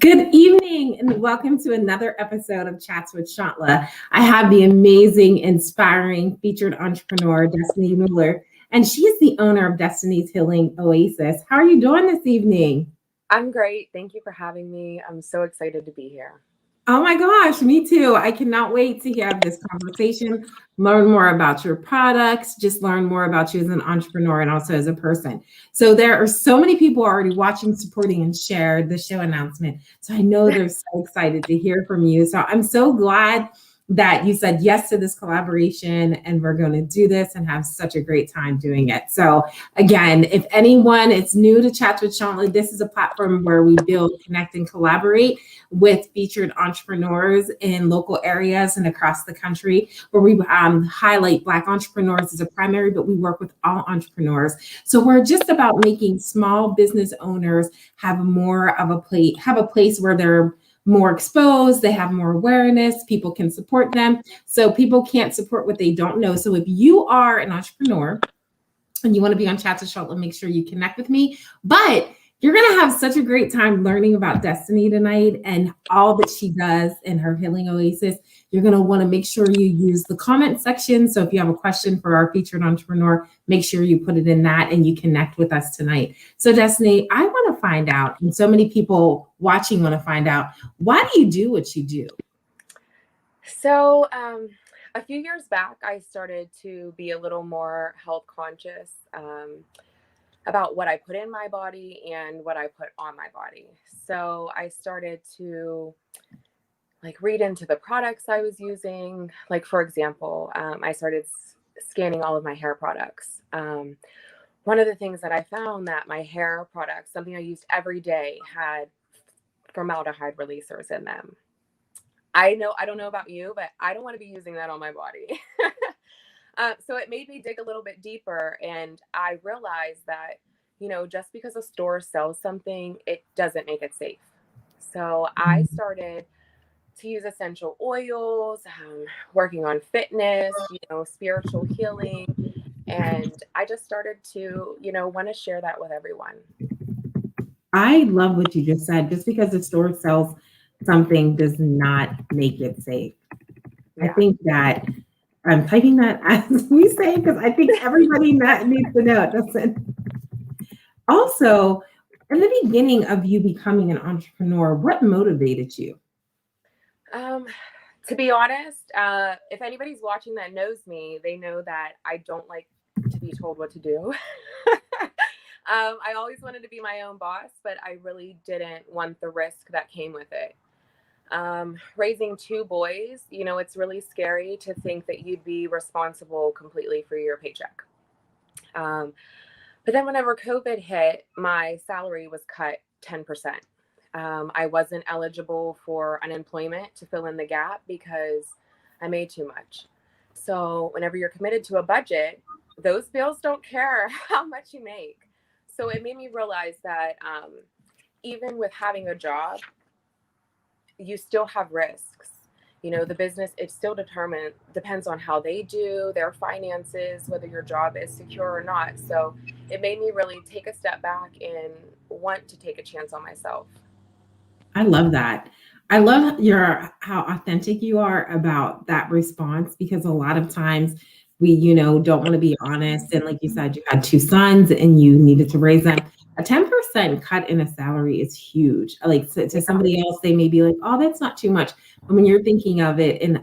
Good evening and welcome to another episode of Chats with Chantla. I have the amazing, inspiring featured entrepreneur, Destiny Molter, and she is the owner of Destiny's Healing Oasis. How are you doing this evening? I'm great. Thank you for having me. I'm so excited to be here. Oh my gosh, me too. I cannot wait to have this conversation, learn more about your products, just learn more about you as an entrepreneur and also as a person. So there are so many people already watching, supporting, and shared the show announcement. So I know they're so excited to hear from you. So I'm so glad that you said yes to this collaboration and we're going to do this and have such a great time doing it. So again, if anyone is new to Chats with Chantla, this is a platform where we build, connect, and collaborate with featured entrepreneurs in local areas and across the country, where we highlight Black entrepreneurs as a primary, but we work with all entrepreneurs. So we're just about making small business owners have more of a place where they're more exposed, they have more awareness, people can support them. So people can't support what they don't know. So if you are an entrepreneur and you want to be on Chats with Chantla, make sure you connect with me. But you're going to have such a great time learning about Destiny tonight and all that she does in her Healing Oasis. You're going to want to make sure you use the comment section. So if you have a question for our featured entrepreneur, make sure you put it in that and you connect with us tonight. So Destiny, I want to find out, and so many people watching want to find out, why do you do what you do? So a few years back, I started to be a little more health conscious about what I put in my body and what I put on my body. So I started to read into the products I was using. Like, for example, I started scanning all of my hair products. One of the things that I found that my hair products, something I used every day, had formaldehyde releasers in them. I don't know about you, but I don't want to be using that on my body. So it made me dig a little bit deeper, and I realized that, just because a store sells something, it doesn't make it safe. So I started to use essential oils, working on fitness, spiritual healing. And I just started to, want to share that with everyone. I love what you just said. Just because the store sells something does not make it safe. Yeah. I think that I'm typing that as we say, because I think everybody needs to know it, doesn't. Also, in the beginning of you becoming an entrepreneur, what motivated you? To be honest, if anybody's watching that knows me, they know that I don't like to be told what to do. I always wanted to be my own boss, but I really didn't want the risk that came with it. Raising two boys, it's really scary to think that you'd be responsible completely for your paycheck. But then whenever COVID hit, my salary was cut 10%. I wasn't eligible for unemployment to fill in the gap because I made too much. So whenever you're committed to a budget, those bills don't care how much you make. So it made me realize that even with having a job, you still have risks. The business, it still depends on how they do, their finances, whether your job is secure or not. So it made me really take a step back and want to take a chance on myself. I love that. I love how authentic you are about that response, because a lot of times we, don't want to be honest. And like you said, you had two sons and you needed to raise them. A 10% cut in a salary is huge. Like to somebody else, they may be like, oh, that's not too much. But when you're thinking of it in,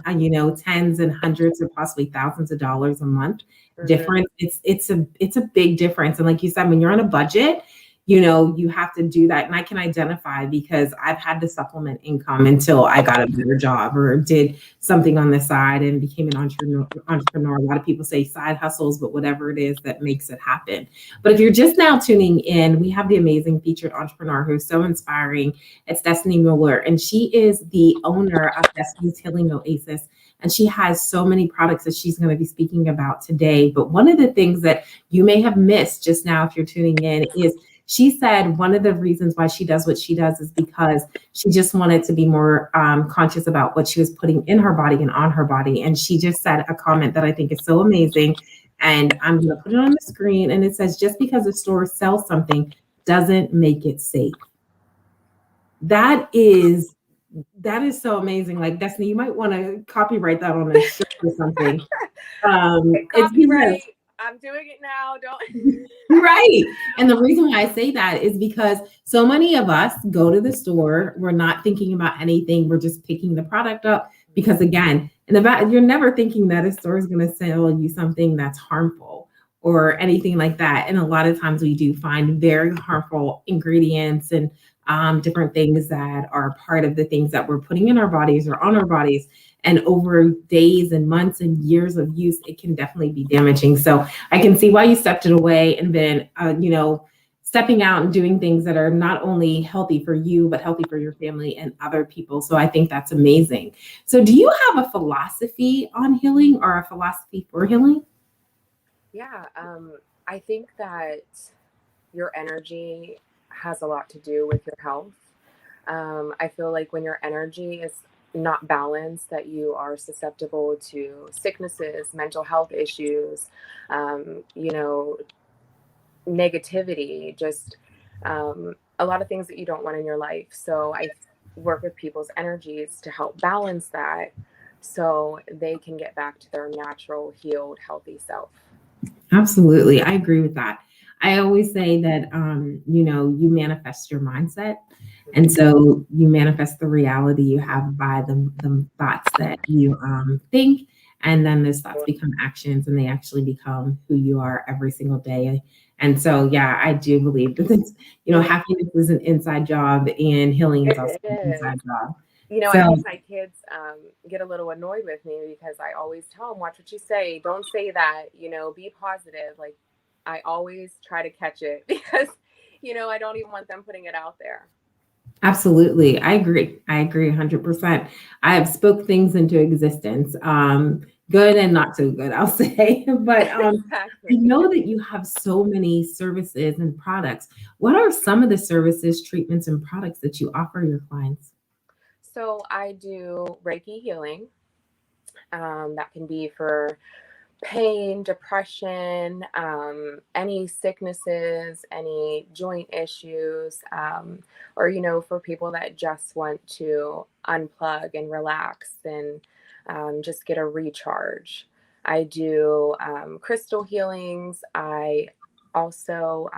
tens and hundreds or possibly thousands of dollars a month difference, it's a big difference. And like you said, when you're on a budget, you have to do that. And I can identify because I've had to supplement income until I got a better job or did something on the side and became an entrepreneur. A lot of people say side hustles, but whatever it is that makes it happen. But if you're just now tuning in, we have the amazing featured entrepreneur who's so inspiring. It's Destiny Molter, and she is the owner of Destiny's Healing Oasis. And she has so many products that she's going to be speaking about today. But one of the things that you may have missed just now if you're tuning in is she said one of the reasons why she does what she does is because she just wanted to be more conscious about what she was putting in her body and on her body. And she just said a comment that I think is so amazing. And I'm going to put it on the screen. And it says, just because a store sells something doesn't make it safe. That is so amazing. Like, Destiny, you might want to copyright that on a shirt or something. It's because Copyright. I'm doing it now. Don't. right. And the reason why I say that is because so many of us go to the store, we're not thinking about anything, we're just picking the product up because, again, in the back, you're never thinking that a store is going to sell you something that's harmful or anything like that. And a lot of times we do find very harmful ingredients and different things that are part of the things that we're putting in our bodies or on our bodies. And over days and months and years of use, it can definitely be damaging. So I can see why you stepped it away and been, stepping out and doing things that are not only healthy for you, but healthy for your family and other people. So I think that's amazing. So do you have a philosophy on healing or a philosophy for healing? Yeah, I think that your energy has a lot to do with your health. I feel like when your energy is not balanced, that you are susceptible to sicknesses, mental health issues, you know, negativity, just a lot of things that you don't want in your life. So I work with people's energies to help balance that so they can get back to their natural, healed, healthy self. Absolutely. I agree with that. I always say that, you manifest your mindset. And so you manifest the reality you have by the thoughts that you think. And then those thoughts become actions and they actually become who you are every single day. And so, yeah, I do believe that this, happiness is an inside job and healing is also It an is. inside job. I So think my kids get a little annoyed with me because I always tell them, watch what you say. Don't say that, be positive. Like, I always try to catch it because, I don't even want them putting it out there. absolutely. I agree. I agree 100%. I have spoke things into existence, good and not so good, I'll say. But I Exactly. know that you have so many services and products. What are some of the services, treatments, and products that you offer your clients? So I do Reiki healing. That can be for pain, depression, any sicknesses, any joint issues, or, for people that just want to unplug and relax and just get a recharge. I do crystal healings. I also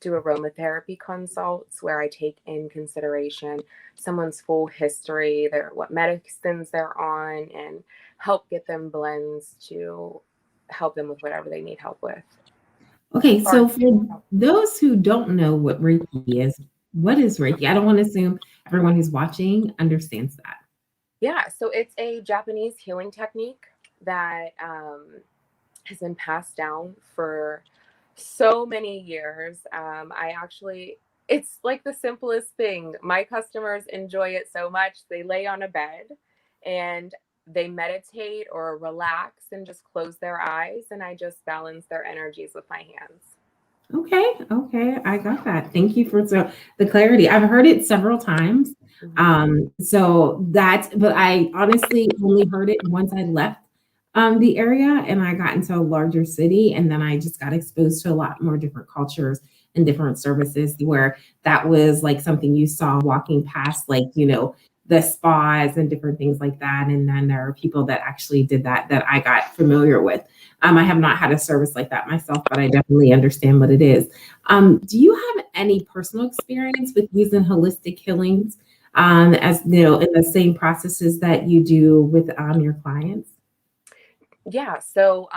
do aromatherapy consults where I take in consideration someone's full history, what medicines they're on, and help get them blends to help them with whatever they need help with. Okay, Or so for those who don't know what Reiki is, what is Reiki? I don't want to assume everyone who's watching understands that. yeah, so it's a Japanese healing technique that has been passed down for so many years. It's like the simplest thing. My customers enjoy it so much. They lay on a bed and they meditate or relax and just close their eyes, and I just balance their energies with my hands. Okay, I got that. Thank you for the clarity. I've heard it several times. But I honestly only heard it once I left the area and I got into a larger city, and then I just got exposed to a lot more different cultures and different services where that was like something you saw walking past, like, the spas and different things like that. And then there are people that actually did that I got familiar with. I have not had a service like that myself, but I definitely understand what it is. Do you have any personal experience with using holistic healings, as in the same processes that you do with your clients? Yeah, so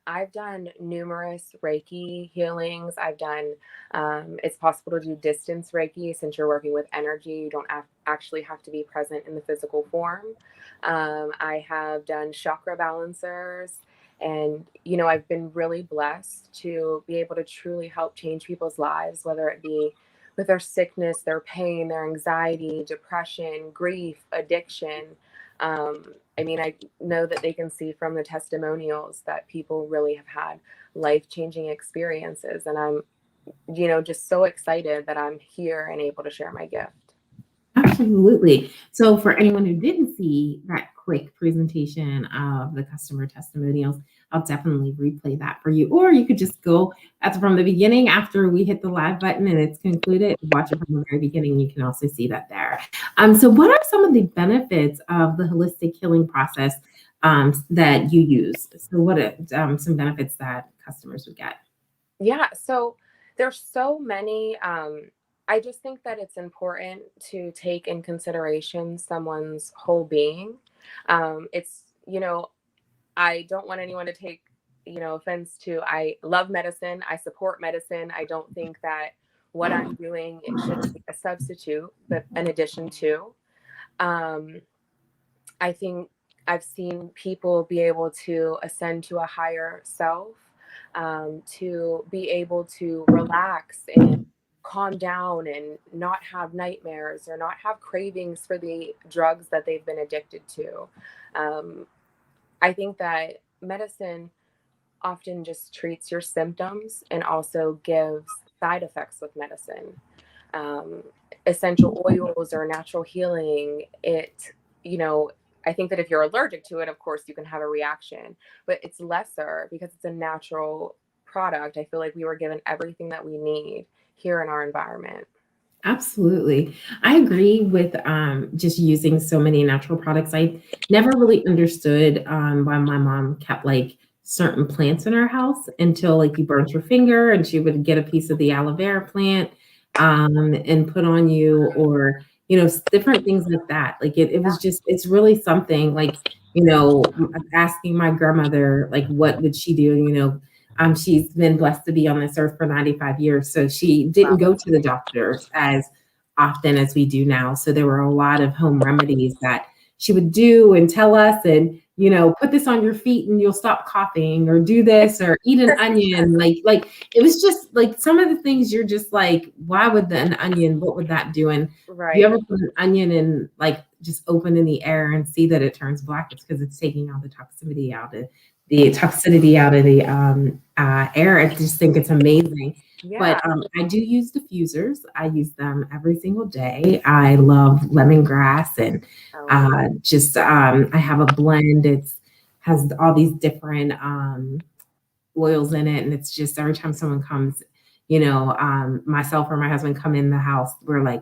I've done numerous Reiki healings. It's possible to do distance Reiki since you're working with energy. You don't actually have to be present in the physical form. I have done chakra balancers. And, I've been really blessed to be able to truly help change people's lives, whether it be with their sickness, their pain, their anxiety, depression, grief, addiction. I know that they can see from the testimonials that people really have had life-changing experiences. And I'm, just so excited that I'm here and able to share my gift. Absolutely. So, for anyone who didn't see that quick presentation of the customer testimonials, I'll definitely replay that for you. Or you could just go from the beginning after we hit the live button and it's concluded, watch it from the very beginning. You can also see that there. So, what are some of the benefits of the holistic healing process that you use? So, what are some benefits that customers would get? Yeah, so there's so many. I just think that it's important to take in consideration someone's whole being. It's, I don't want anyone to take, offense to, I love medicine. I support medicine. I don't think that what I'm doing, it shouldn't be a substitute, but an addition to. Um, I think I've seen people be able to ascend to a higher self, to be able to relax and calm down and not have nightmares or not have cravings for the drugs that they've been addicted to. Um, I think that medicine often just treats your symptoms and also gives side effects with medicine. um, Essential oils or natural healing, you know, I think that if you're allergic to it, of course, you can have a reaction, but it's lesser because it's a natural product. I feel like we were given everything that we need here in our environment. Absolutely. I agree with just using so many natural products. I never really understood why my mom kept like certain plants in her house until like you burnt your finger and she would get a piece of the aloe vera plant and put on you, or, different things like that. Like it Yeah, was just, it's really something like, asking my grandmother, like, what would she do? She's been blessed to be on this earth for 95 years. So she didn't wow. go to the doctors as often as we do now. So there were a lot of home remedies that she would do and tell us, and, put this on your feet and you'll stop coughing, or do this, or eat an onion. Like it was just like some of the things you're just like, why would an onion, what would that do? And if you Right. ever put an onion in, like, just open in the air and see that it turns black, it's because it's taking all the toxicity out of the air. I just think it's amazing. But Yeah. I do use diffusers. I use them every single day. I love lemongrass, and Oh, just I have a blend. It's has all these different oils in it, and it's just every time someone comes, myself or my husband come in the house, we're like,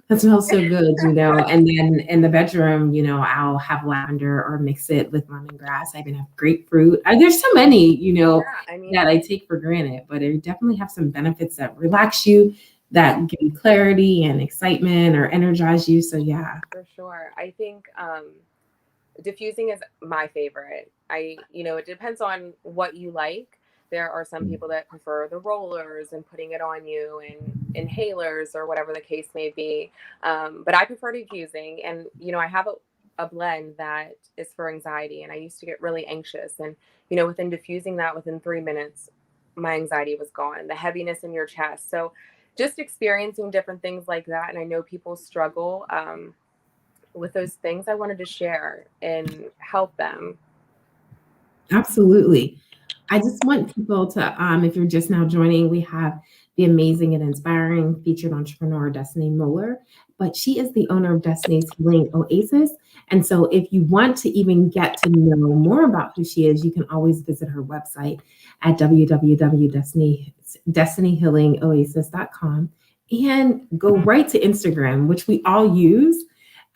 that smells so good, and then in the bedroom, I'll have lavender or mix it with lemongrass. I even have grapefruit. There's so many, yeah. I mean, that I take for granted, but it definitely have some benefits that relax you, that give you clarity and excitement or energize you. So yeah. for sure. I think diffusing is my favorite. It depends on what you like. There are some people that prefer the rollers and putting it on you, and inhalers or whatever the case may be. But I prefer diffusing. And, I have a blend that is for anxiety. And I used to get really anxious. And, within diffusing that, within 3 minutes, my anxiety was gone, the heaviness in your chest. So just experiencing different things like that. And I know people struggle. With those things, I wanted to share and help them. Absolutely. I just want people to, if you're just now joining, we have the amazing and inspiring featured entrepreneur, Destiny Molter, but she is the owner of Destiny's Healing Oasis. And so if you want to even get to know more about who she is, you can always visit her website at www.destinyhealingoasis.com and go right to Instagram, which we all use.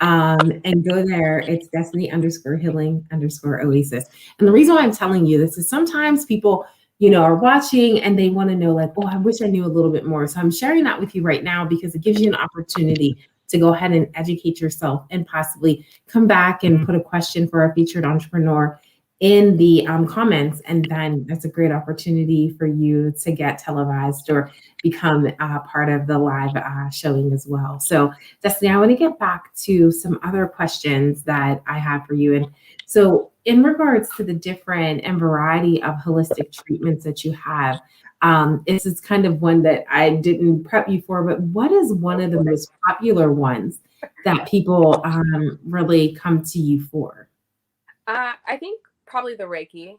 And go there. It's Destiny underscore healing underscore Oasis. And the reason why I'm telling you this is sometimes people, are watching and they want to know, like, oh, I wish I knew a little bit more. So I'm sharing that with you right now because it gives you an opportunity to go ahead and educate yourself and possibly come back and put a question for our featured entrepreneur in the comments. And then that's a great opportunity for you to get televised or become part of the live showing as well. So Destiny, I want to get back to some other questions that I have for you. And so, in regards to the different and variety of holistic treatments that you have, this is kind of one that I didn't prep you for, but what is one Go of the for it. most popular ones that people really come to you for? I think probably the Reiki.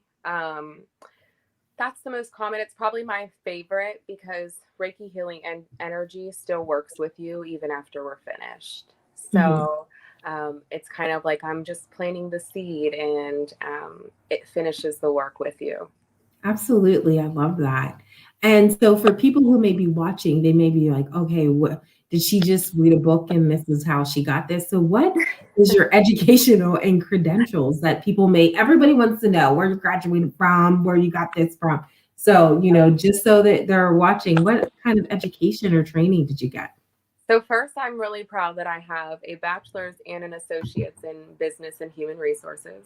That's the most common. It's probably my favorite because Reiki healing and energy still works with you even after we're finished. So it's kind of like I'm just planting the seed, and it finishes the work with you. Absolutely. I love that. And so for people who may be watching, they may be like, okay, what did she just read a book and this is how she got this? So what is your educational and credentials that people may, everybody wants to know where you graduated from, where you got this from. So, just so that they're watching, what kind of education or training did you get? So first, I'm really proud that I have a bachelor's and an associate's in business and human resources.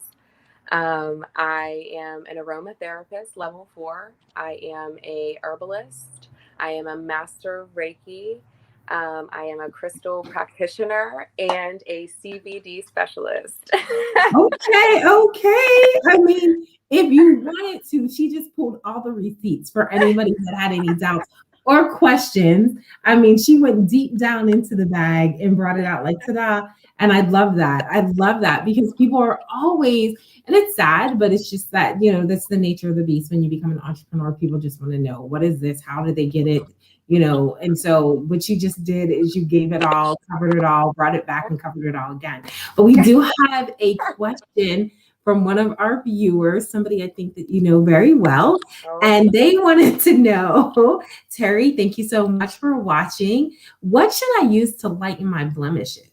I am an aromatherapist, level 4. I am a herbalist. I am a master Reiki. I am a crystal practitioner and a CBD specialist. Okay, okay. I mean, if you wanted to, she just pulled all the receipts for anybody that had any doubts or questions. I mean, she went deep down into the bag and brought it out like ta-da. And I love that. I love that because people are always, and it's sad, but it's just that, that's the nature of the beast. When you become an entrepreneur, people just want to know, what is this? How did they get it? And so what you just did is you gave it all, covered it all, brought it back and covered it all again. But we do have a question from one of our viewers, somebody I think that you know very well. And they wanted to know, Terry, thank you so much for watching. What should I use to lighten my blemishes?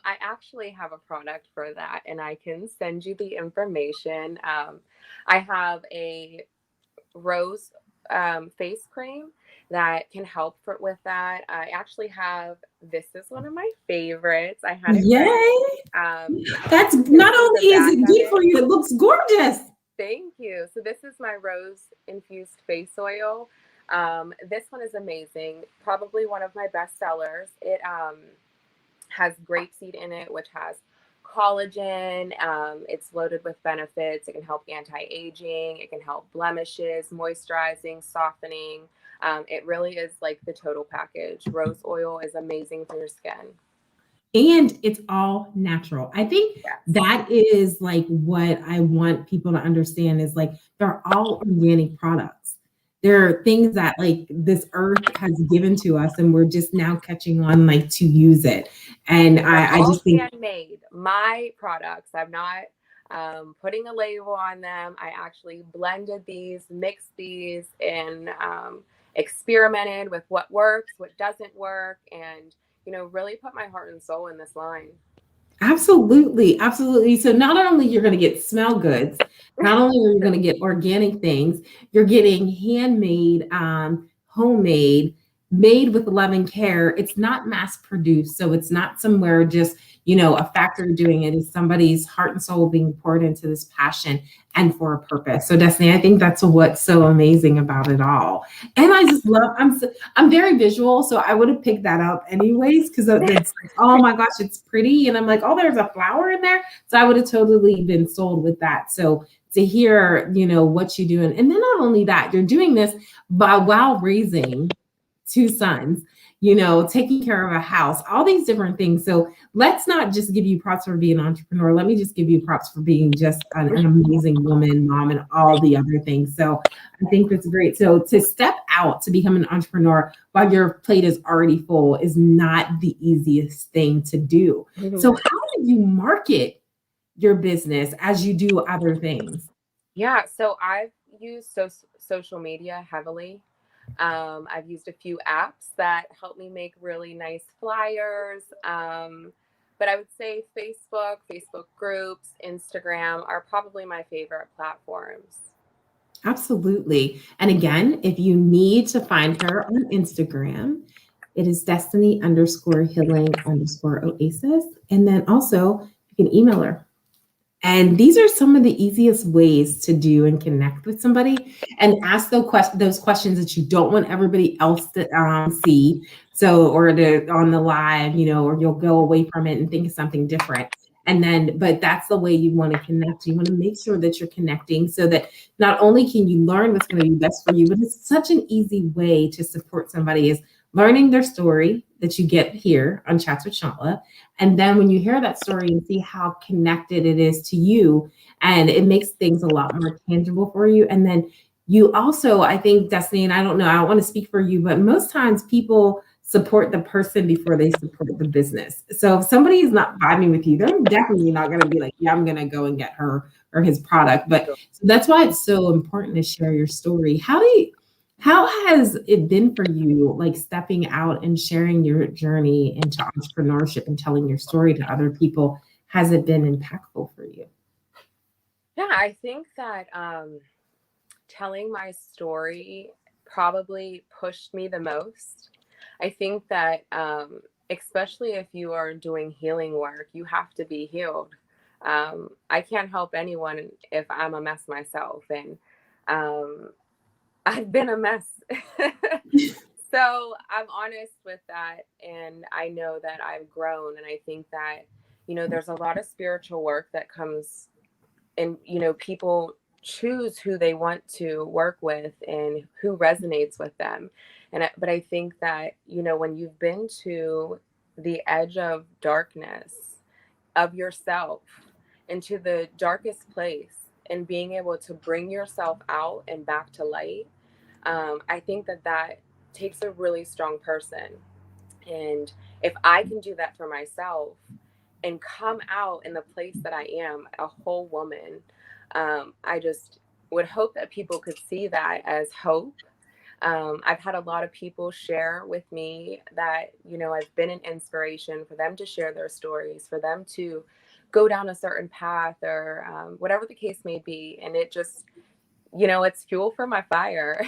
I actually have a product for that, and I can send you the information. I have a rose face cream that can help with that. I actually have, this is one of my favorites. I had it ready. That's not only is it good for you, it looks gorgeous. Thank you. So this is my rose infused face oil. This one is amazing. Probably one of my best sellers. It has grapeseed in it, which has collagen. It's loaded with benefits. It can help anti-aging. It can help blemishes, moisturizing, softening. It really is like the total package. Rose oil is amazing for your skin. And it's all natural. I think that is like what I want people to understand is like they're all organic products. There are things that like this earth has given to us, and we're just now catching on like to use it. And I just think handmade. My products, I'm not putting a label on them. I actually blended these, mixed these, and experimented with what works, what doesn't work, and really put my heart and soul in this line. Absolutely. Absolutely. So not only you're going to get smell goods, not only are you going to get organic things, you're getting handmade, homemade, made with love and care. It's not mass produced. So it's not somewhere just, a factory doing it. Is somebody's heart and soul being poured into this passion and for a purpose. So Destiny, I think that's what's so amazing about it all. And I just love, I'm very visual. So I would have picked that up anyways, because it's like, oh my gosh, it's pretty. And I'm like, oh, there's a flower in there. So I would have totally been sold with that. So to hear, what you do. And then not only that, you're doing this while raising 2 sons, taking care of a house, all these different things. So let's not just give you props for being an entrepreneur. Let me just give you props for being just an amazing woman, mom, and all the other things. So I think that's great. So to step out to become an entrepreneur while your plate is already full is not the easiest thing to do. Mm-hmm. So how do you market your business as you do other things? Yeah, so I've used social media heavily. I've used a few apps that help me make really nice flyers. But I would say Facebook groups, Instagram are probably my favorite platforms. Absolutely. And again, if you need to find her on Instagram, it is Destiny_healing_Oasis. And then also you can email her. And these are some of the easiest ways to do and connect with somebody and ask those questions that you don't want everybody else to see. So, or on the live, or you'll go away from it and think of something different. But that's the way you want to connect. You want to make sure that you're connecting so that not only can you learn what's going to be best for you, but it's such an easy way to support somebody is learning their story that you get here on Chats with Chantla. And then when you hear that story and see how connected it is to you, and it makes things a lot more tangible for you. And then you also, I think, Destiny, and I don't know, I don't want to speak for you, but most times people support the person before they support the business. So if somebody is not vibing with you, they're definitely not going to be like, yeah, I'm going to go and get her or his product. But so that's why it's so important to share your story. How has it been for you, like stepping out and sharing your journey into entrepreneurship and telling your story to other people? Has it been impactful for you? Yeah, I think that telling my story probably pushed me the most. I think that, especially if you are doing healing work, you have to be healed. I can't help anyone if I'm a mess myself, and um, I've been a mess. So I'm honest with that, and I know that I've grown, and I think that, there's a lot of spiritual work that comes, and people choose who they want to work with and who resonates with them. But I think that, when you've been to the edge of darkness of yourself, into the darkest place, and being able to bring yourself out and back to light, I think that that takes a really strong person. And if I can do that for myself and come out in the place that I am, a whole woman, I just would hope that people could see that as hope. I've had a lot of people share with me that, I've been an inspiration for them to share their stories, for them to go down a certain path, or whatever the case may be. And it just, it's fuel for my fire.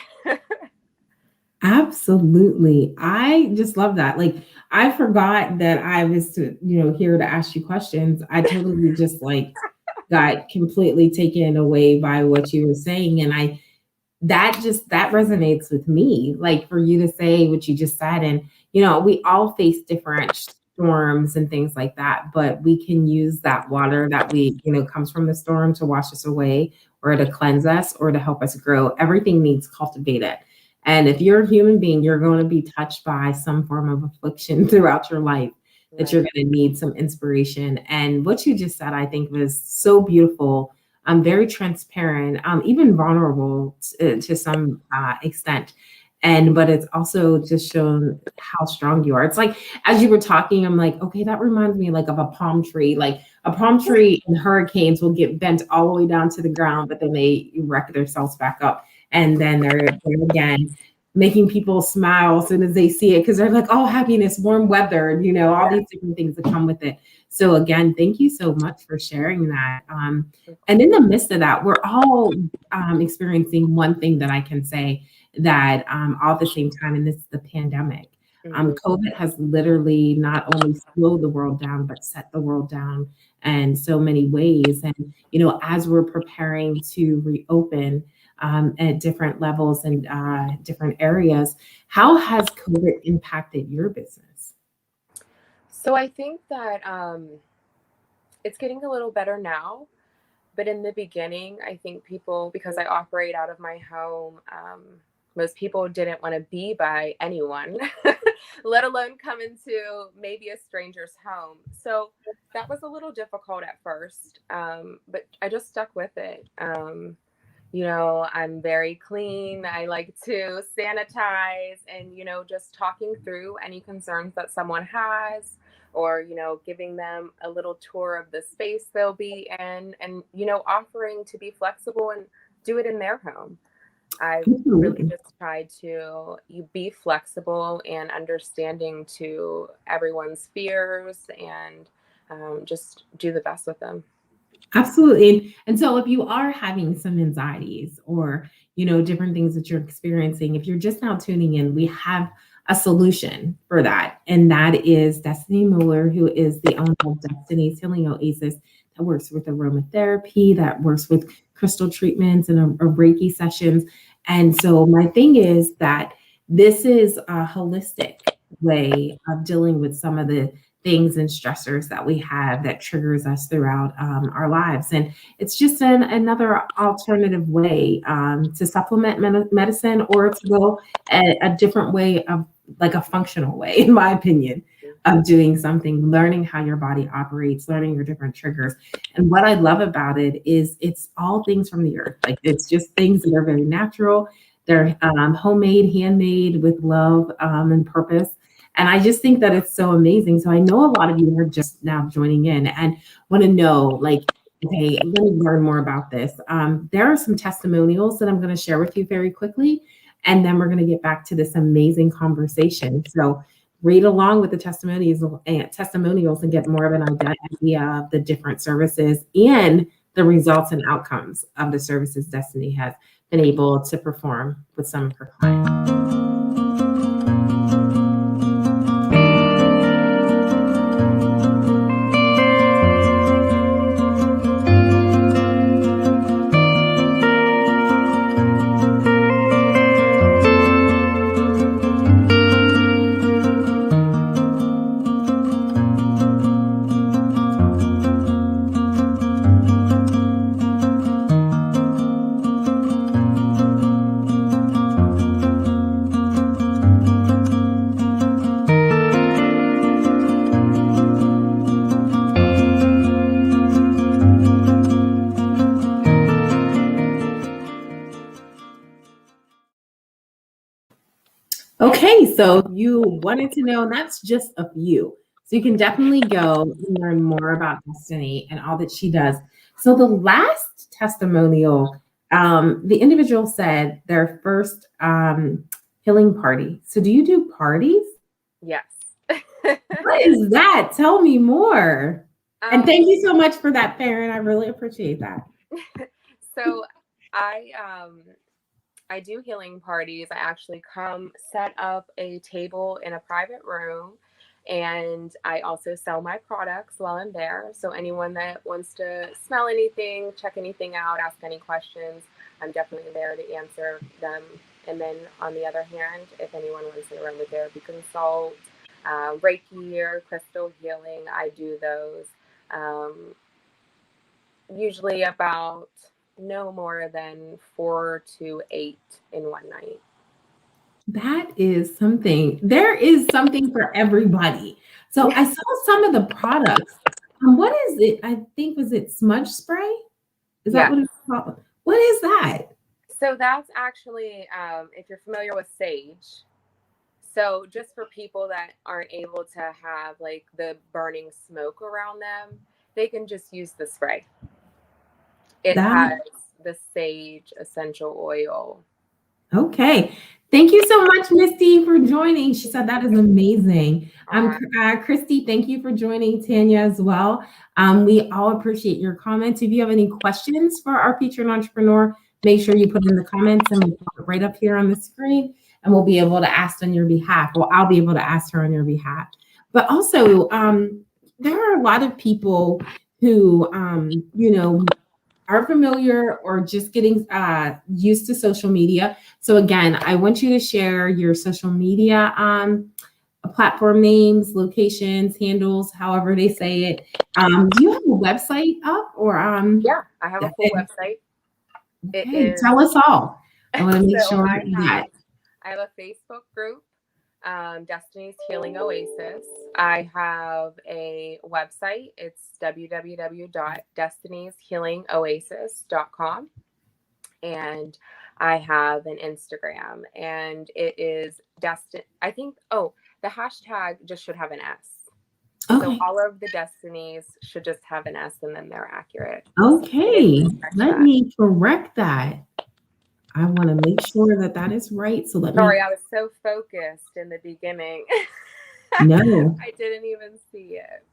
Absolutely. I just love that. Like I forgot that I was here to ask you questions. I totally just like got completely taken away by what you were saying. And that resonates with me, like for you to say what you just said. And we all face different storms and things like that, but we can use that water that we comes from the storm to wash us away, or to cleanse us, or to help us grow. Everything needs cultivated. And if you're a human being, you're going to be touched by some form of affliction throughout your life, that you're Right. going to need some inspiration. And what you just said, I think, was so beautiful. Very transparent, even vulnerable to some extent. But it's also just shown how strong you are. It's like, as you were talking, I'm like, okay, that reminds me like of a palm tree. Like a palm tree in hurricanes will get bent all the way down to the ground, but then they erect themselves back up. And then they're again making people smile as soon as they see it, because they're like, oh, happiness, warm weather, and all these different things that come with it. So again, thank you so much for sharing that. And in the midst of that, we're all experiencing one thing that I can say, that all at the same time, and this is the pandemic. Mhm. COVID has literally not only slowed the world down, but set the world down in so many ways. And as we're preparing to reopen at different levels and different areas, how has COVID impacted your business? So I think that it's getting a little better now. But in the beginning, I think people, because I operate out of my home, most people didn't want to be by anyone, let alone come into maybe a stranger's home. So that was a little difficult at first, but I just stuck with it. I'm very clean. I like to sanitize, and, just talking through any concerns that someone has, or, giving them a little tour of the space they'll be in, and, offering to be flexible and do it in their home. I've really Absolutely. just tried to you be flexible and understanding to everyone's fears, and just do the best with them. Absolutely. And so if you are having some anxieties, or, different things that you're experiencing, if you're just now tuning in, we have a solution for that. And that is Destiny Molter, who is the owner of Destiny's Healing Oasis, that works with aromatherapy, that works with crystal treatments and a Reiki sessions. And so my thing is that this is a holistic way of dealing with some of the things and stressors that we have that triggers us throughout our lives. And it's just another alternative way to supplement medicine, or to go a different way of, like a functional way, in my opinion, of doing something, learning how your body operates, learning your different triggers. And what I love about it is it's all things from the earth. Like it's just things that are very natural. They're homemade, handmade with love and purpose. And I just think that it's so amazing. So I know a lot of you are just now joining in and want to know, like, okay, let me learn more about this. There are some testimonials that I'm going to share with you very quickly, and then we're going to get back to this amazing conversation. So read along with the testimonials and get more of an idea of the different services and the results and outcomes of the services Destiny has been able to perform with some of her clients. Okay, so you wanted to know, and that's just a few. So you can definitely go and learn more about Destiny and all that she does. So the last testimonial, the individual said their first healing party. So do you do parties? Yes. What is that? Tell me more. And thank you so much for that, Farron. I really appreciate that. So I do healing parties. I actually come set up a table in a private room, and I also sell my products while I'm there. So anyone that wants to smell anything, check anything out, ask any questions, I'm definitely there to answer them. And then on the other hand, if anyone wants an aromatherapy consult, Reiki or crystal healing, I do those. Usually about no more than 4 to 8 in one night. That is something. There is something for everybody. So I saw some of the products. What is it? I think, was it smudge spray? Is that what it's called? What is that? So that's actually, if you're familiar with sage. So just for people that aren't able to have like the burning smoke around them, they can just use the spray. It has the sage essential oil. Okay. Thank you so much, Misty, for joining. She said that is amazing. Christy, thank you for joining. Tanya as well. We all appreciate your comments. If you have any questions for our featured entrepreneur, make sure you put in the comments and we'll put it right up here on the screen, and we'll be able to ask on your behalf. Well, I'll be able to ask her on your behalf. But also, there are a lot of people who, are familiar or just getting used to social media. So again, I want you to share your social media platform names, locations, handles, however they say it. Do you have a website up or? Yeah, I have a full website. Okay, tell us all. I want to make sure that. I have a Facebook group, Destiny's Healing Oasis. I have a website. It's www.destinyshealingoasis.com. And I have an Instagram, and it is I think, the hashtag just should have an S. Okay. So all of the Destinies should just have an S, and then they're accurate. Okay, let me correct that. I want to make sure that that is right. So Sorry, I was so focused in the beginning. No. I didn't even see it.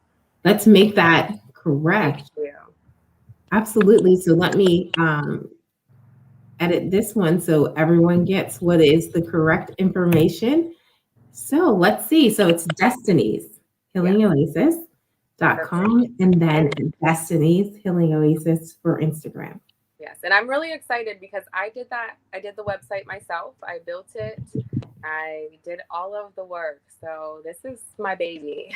Let's make that correct. Thank you. Absolutely. So let me edit this one so everyone gets what is the correct information. So let's see. So it's Destiny's Healing Oasis.com and then Destiny's Healing Oasis for Instagram. Yes, and I'm really excited because I did that. I did the website myself. I built it. I did all of the work. So this is my baby.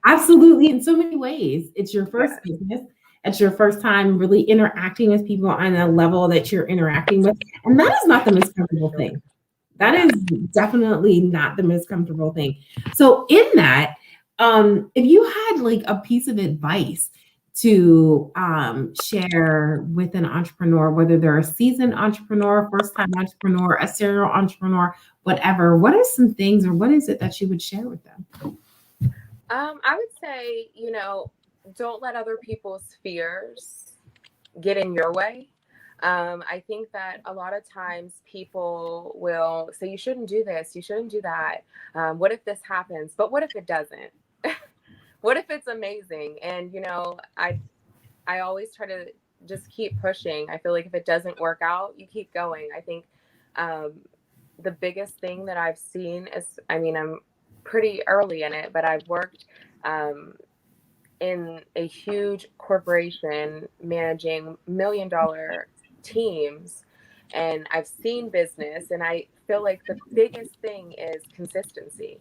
Absolutely. In so many ways. It's your first business. It's your first time really interacting with people on a level that you're interacting with. And that is not the most comfortable thing. That is definitely not the most comfortable thing. So in that, if you had like a piece of advice to share with an entrepreneur, whether they're a seasoned entrepreneur, first-time entrepreneur, a serial entrepreneur, whatever? What are some things, or what is it that you would share with them? I would say, don't let other people's fears get in your way. I think that a lot of times people will say, you shouldn't do this, you shouldn't do that. What if this happens? But what if it doesn't? What if it's amazing? And, I always try to just keep pushing. I feel like if it doesn't work out, you keep going. I think the biggest thing that I've seen is, I'm pretty early in it, but I've worked in a huge corporation managing $1 million teams, and I've seen business, and I feel like the biggest thing is consistency.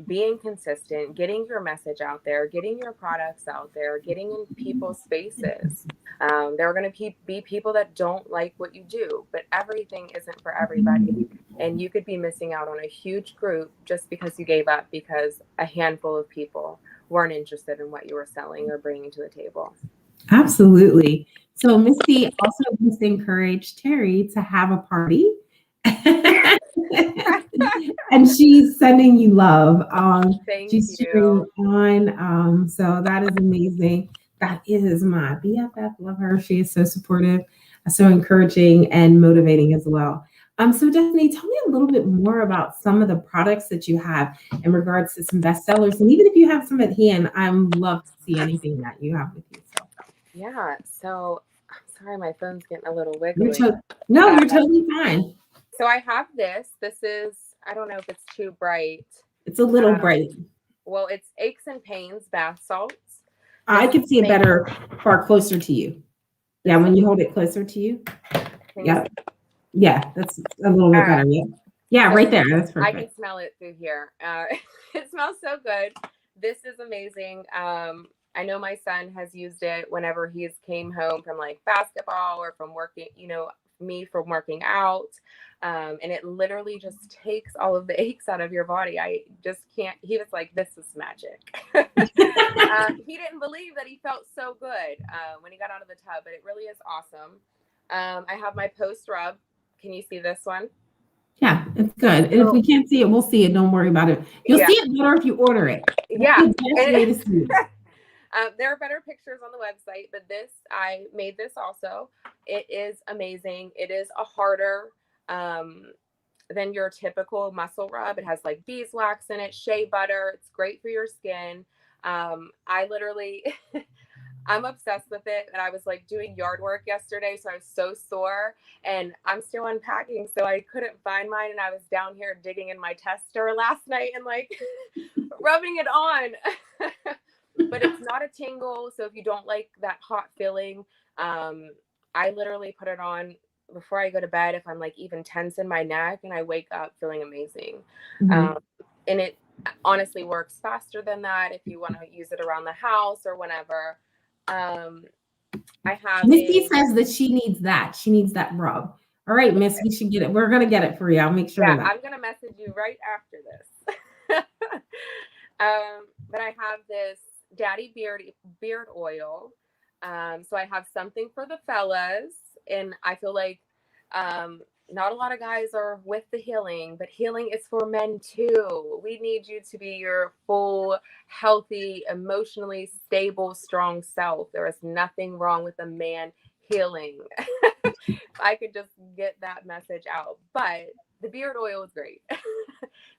Being consistent, getting your message out there, getting your products out there, getting in people's spaces. There are going to be people that don't like what you do, but everything isn't for everybody. And you could be missing out on a huge group just because you gave up because a handful of people weren't interested in what you were selling or bringing to the table. Absolutely. So Misty also wants to encourage Terry to have a party. And she's sending you love. Thank she's you. cheering on. So that is amazing. That is my BFF. Love her. She is so supportive, so encouraging and motivating as well. So Destiny, tell me a little bit more about some of the products that you have in regards to some bestsellers. And even if you have some at hand, I'm love to see anything that you have with you. So. Yeah. So I'm sorry, my phone's getting a little wiggly. You're totally fine. So I have this. This is, I don't know if it's too bright. It's a little bright. Well, it's Aches and Pains bath salts. I can see it better far closer to you. Yeah, when you hold it closer to you. Yeah, that's a little bit better. Yeah, right there. That's perfect. I can smell it through here. It smells so good. This is amazing. I know my son has used it whenever he's came home from like basketball or from working, me from working out. And it literally just takes all of the aches out of your body. I just can't. He was like, this is magic. He didn't believe that he felt so good when he got out of the tub, but it really is awesome. I have my post rub. Can you see this one? Yeah, it's good. And if we can't see it, we'll see it. Don't worry about it. You'll see it better if you order it. Yeah. That's the best way to see it. There are better pictures on the website, but I made this also. It is amazing. It is a harder than your typical muscle rub. It has like beeswax in it, shea butter. It's great for your skin. I literally, I'm obsessed with it. And I was like doing yard work yesterday, so I was so sore, and I'm still unpacking, so I couldn't find mine. And I was down here digging in my tester last night and like rubbing it on. But it's not a tingle. So if you don't like that hot feeling, I literally put it on before I go to bed if I'm like even tense in my neck, and I wake up feeling amazing. And it honestly works faster than that if you want to use it around the house or whenever. I have Misty says that she needs that. She needs that rub. All right, Miss, we should get it. We're gonna get it for you. I'll make sure. Yeah, I'm gonna message you right after this. But I have this Daddy beard oil. So I have something for the fellas, and I feel like not a lot of guys are with the healing, but healing is for men too. We need you to be your full, healthy, emotionally stable, strong self. There is nothing wrong with a man healing. I could just get that message out, but the beard oil is great.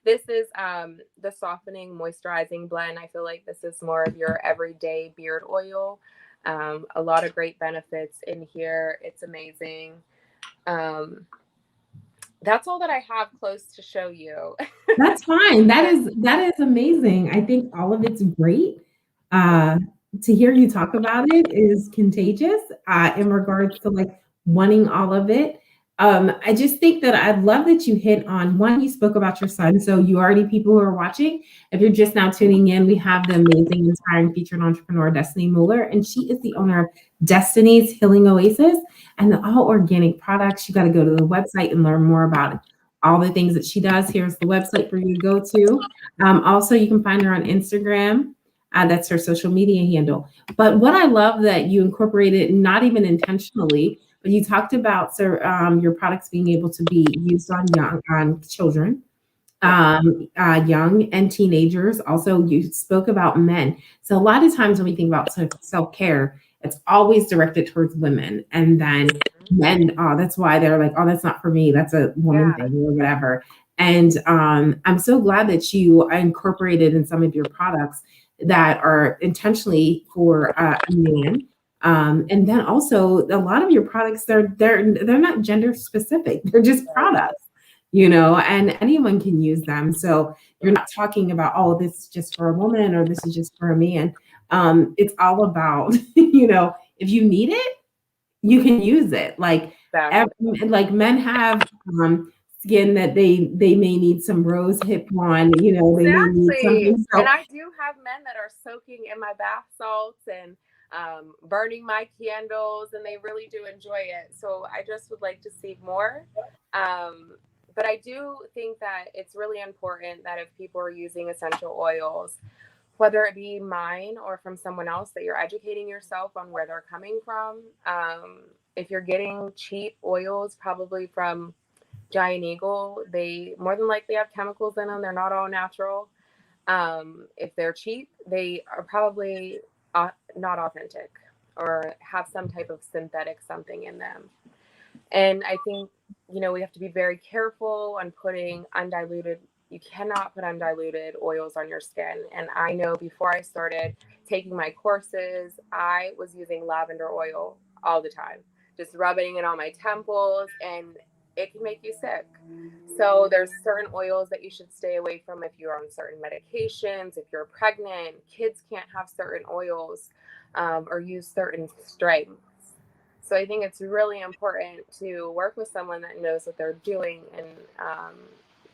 This is the softening, moisturizing blend. I feel like this is more of your everyday beard oil. A lot of great benefits in here. It's amazing. That's all that I have close to show you. That's fine. That is amazing. I think all of it's great. To hear you talk about it is contagious in regards to like wanting all of it. I just think that I love that you hit on one, you spoke about your son. So you already, people who are watching, if you're just now tuning in, we have the amazing, inspiring featured entrepreneur, Destiny Molter, and she is the owner of Destiny's Healing Oasis and the all organic products. You got to go to the website and learn more about it. All the things that she does. Here's the website for you to go to. Also, you can find her on Instagram. That's her social media handle. But what I love that you incorporated, not even intentionally, but you talked about your products being able to be used on children, Yes. young and teenagers. Also, you spoke about men. So a lot of times when we think about self-care, it's always directed towards women. And then men, oh, that's why they're like, oh, that's not for me. That's a woman Yeah. thing or whatever. And I'm so glad that you incorporated in some of your products that are intentionally for a man. And then also a lot of your products, they're not gender specific. They're just Right. products, and anyone can use them. So you're not talking about, oh, this is just for a woman or this is just for a man. It's all about, if you need it, you can use it. Like Exactly. like men have skin that they may need some rose hip on, they may need Exactly. something. And So I do have men that are soaking in my bath salts and burning my candles, and they really do enjoy it. So I just would like to see more. Um, but I do think that it's really important that if people are using essential oils, whether it be mine or from someone else, that you're educating yourself on where they're coming from. If you're getting cheap oils, probably from Giant Eagle, they more than likely have chemicals in them. They're not all natural. If they're cheap, they are probably not authentic or have some type of synthetic something in them. And I think, we have to be very careful on putting undiluted, you cannot put undiluted oils on your skin. And I know before I started taking my courses, I was using lavender oil all the time, just rubbing it on my temples, and it can make you sick. So there's certain oils that you should stay away from if you're on certain medications, if you're pregnant. Kids can't have certain oils or use certain strengths. So I think it's really important to work with someone that knows what they're doing and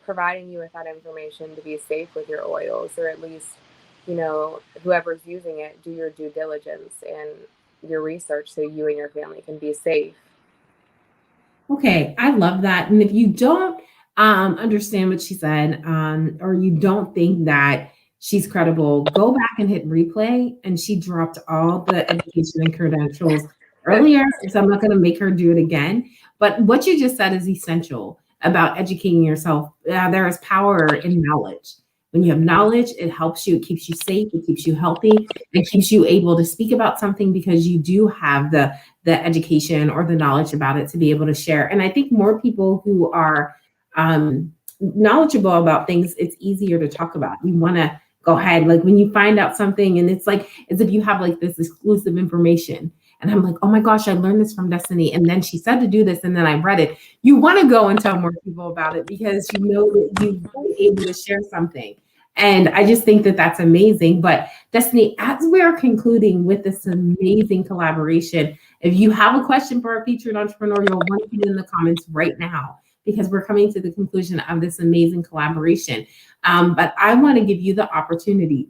providing you with that information to be safe with your oils, or at least, whoever's using it, do your due diligence and your research so you and your family can be safe. okay, I love that. And if you don't understand what she said, or you don't think that she's credible, go back and hit replay. And she dropped all the education and credentials earlier, so I'm not going to make her do it again. But what you just said is essential about educating yourself. There is power in knowledge. When you have knowledge, it helps you, it keeps you safe, it keeps you healthy, it keeps you able to speak about something because you do have the education or the knowledge about it to be able to share. And I think more people who are knowledgeable about things, it's easier to talk about. You want to go ahead, like when you find out something and it's like as if you have like this exclusive information. And I'm like, oh my gosh, I learned this from Destiny. And then she said to do this, and then I read it. You want to go and tell more people about it because you know that you've been able to share something. And I just think that that's amazing. But Destiny, as we are concluding with this amazing collaboration, if you have a question for our featured entrepreneur, you'll want to put it in the comments right now because we're coming to the conclusion of this amazing collaboration. But I want to give you the opportunity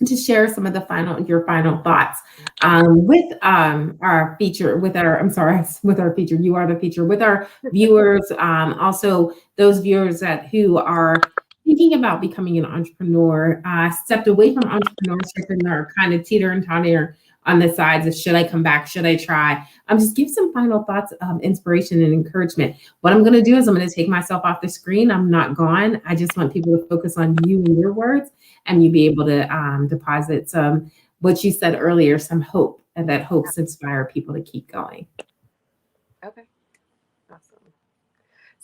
to share some of your final thoughts with our feature, with our, I'm sorry, with our feature. You are the feature with our viewers. Also, those viewers who are thinking about becoming an entrepreneur, stepped away from entrepreneurship and are kind of teeter and totter on the sides of should I come back, should I try? Just give some final thoughts of inspiration and encouragement. What I'm going to do is I'm going to take myself off the screen. I'm not gone. I just want people to focus on you and your words, and you be able to deposit some, what you said earlier, some hope, and that hopes inspire people to keep going. Okay, awesome.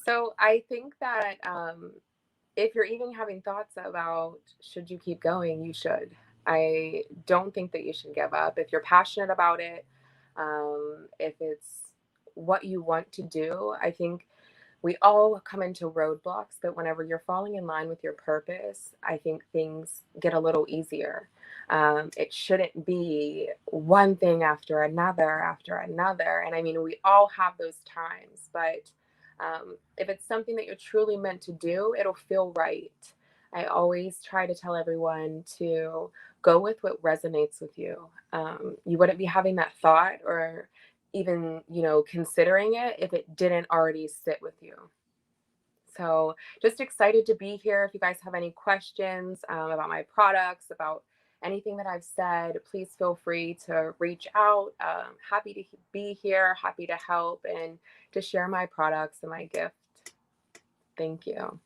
So I think that if you're even having thoughts about should you keep going, you should. I don't think that you should give up. If you're passionate about it, if it's what you want to do, I think we all come into roadblocks, but whenever you're falling in line with your purpose, I think things get a little easier. It shouldn't be one thing after another after another. And I mean, we all have those times, but if it's something that you're truly meant to do, it'll feel right. I always try to tell everyone to go with what resonates with you. You wouldn't be having that thought or even, considering it if it didn't already sit with you. So just excited to be here. If you guys have any questions about my products, about anything that I've said, please feel free to reach out. Happy to be here, happy to help, and to share my products and my gift. Thank you.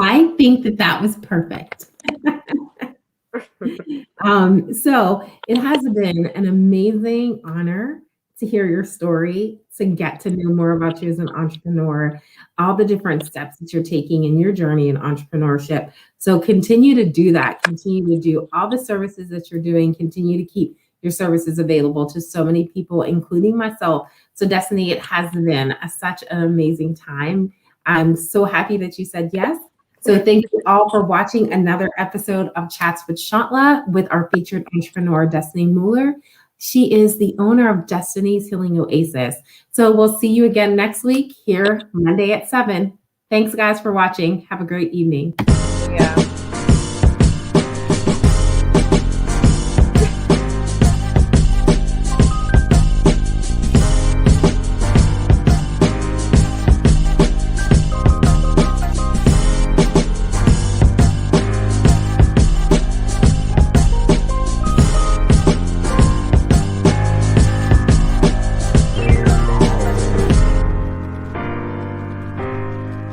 I think that was perfect. So it has been an amazing honor to hear your story, to get to know more about you as an entrepreneur, all the different steps that you're taking in your journey in entrepreneurship. So continue to do that. Continue to do all the services that you're doing. Continue to keep your services available to so many people, including myself. So Destiny, it has been such an amazing time. I'm so happy that you said yes. So thank you all for watching another episode of Chats with Chantla with our featured entrepreneur, Destiny Molter. She is the owner of Destiny's Healing Oasis. So we'll see you again next week here, Monday at 7. Thanks, guys, for watching. Have a great evening. Yeah.